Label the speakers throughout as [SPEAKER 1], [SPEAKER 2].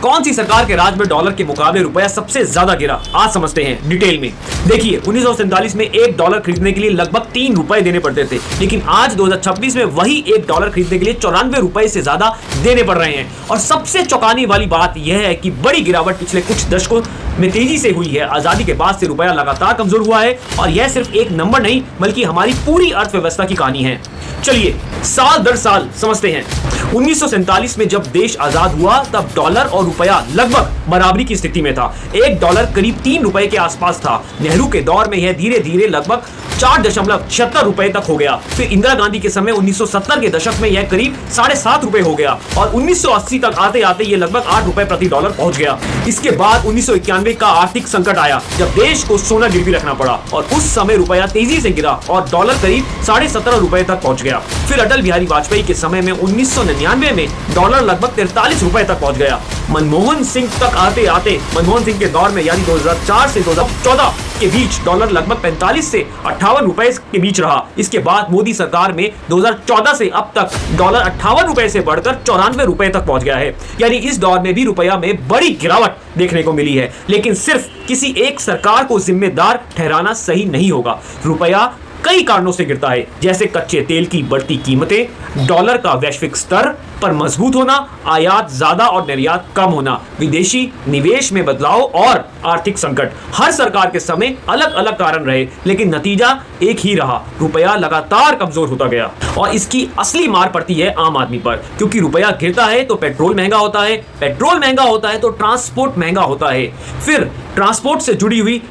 [SPEAKER 1] कौन सी सरकार के राज में डॉलर के मुकाबले रुपया सबसे ज्यादा गिरा, आज समझते हैं डिटेल में। देखिए 1947 में $1 खरीदने के लिए लगभग ₹3 देने पड़ते थे, लेकिन आज 2026 में वही $1 खरीदने के लिए ₹94 से ज्यादा देने पड़ रहे हैं। और सबसे चौंकाने वाली बात यह है कि बड़ी गिरावट पिछले कुछ दशकों में तेजी से हुई है। आजादी के बाद से रुपया लगातार कमजोर हुआ है और यह सिर्फ एक नंबर नहीं बल्कि हमारी पूरी अर्थव्यवस्था की कहानी है। चलिए साल दर साल समझते हैं। 1947 में जब देश आजाद हुआ तब डॉलर और रुपया लगभग बराबरी की स्थिति में था। $1 करीब ₹3 के आसपास था। नेहरू के दौर में यह धीरे धीरे लगभग ₹4.76 तक हो गया। फिर इंदिरा गांधी के समय 1970 के दशक में यह करीब ₹7.5 हो गया और 1980 तक आते आते यह लगभग $8 प्रति डॉलर पहुंच गया। इसके बाद 1991 का आर्थिक संकट आया जब देश को सोना गिरवी रखना पड़ा और उस समय रुपया तेजी से गिरा और डॉलर करीब ₹17.5 तक पहुंच गया। फिर अटल बिहारी वाजपेयी के समय में 1999 में डॉलर लगभग ₹43 तक पहुंच गया। मनमोहन सिंह तक आते आते मनमोहन सिंह के दौर में यानी 2004 से 2014 के बीच डॉलर लगभग 45 से ₹58 के बीच रहा। इसके बाद मोदी सरकार में 2014 से अब तक डॉलर ₹58 से बढ़कर ₹94 तक पहुंच गया है। यानी इस दौर में भी रुपया में बड़ी गिरावट देखने को मिली है, लेकिन सिर्फ किसी एक सरकार को जिम्मेदार ठहराना सही नहीं होगा। रुपया कई कारणों से गिरता है, जैसे कच्चे तेल की बढ़ती कीमतें, डॉलर का वैश्विक स्तर पर मजबूत होना, आयात ज्यादा और निर्यात कम होना, विदेशी निवेश में बदलाव और आर्थिक संकट। हर सरकार के समय अलग अलग कारण रहे, लेकिन नतीजा एक ही रहा, रुपया लगातार कमजोर होता गया। और इसकी असली मार पड़ती है आम आदमी पर, क्योंकि रुपया गिरता है तो पेट्रोल महंगा होता है, पेट्रोल महंगा होता है तो ट्रांसपोर्ट महंगा होता है, फिर ट्रांसपोर्ट से जुड़ी हुई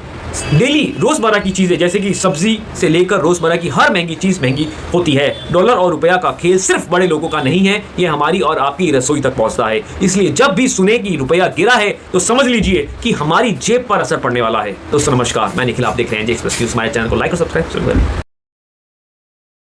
[SPEAKER 1] डेली रोजमर्रा की चीजें जैसे कि सब्जी से लेकर रोजमर्रा की हर महंगी चीज महंगी होती है। डॉलर और रुपया का खेल सिर्फ बड़े लोगों का नहीं है, ये हमारी और आपकी रसोई तक पहुंचता है। इसलिए जब भी सुने कि रुपया गिरा है तो समझ लीजिए कि हमारी जेब पर असर पड़ने वाला है। दोस्तों नमस्कार, मैं निखिल, आप देख रहे हैं जे एक्सप्रेस न्यूज़। हमारे चैनल को लाइक और सब्सक्राइब जरूर करें।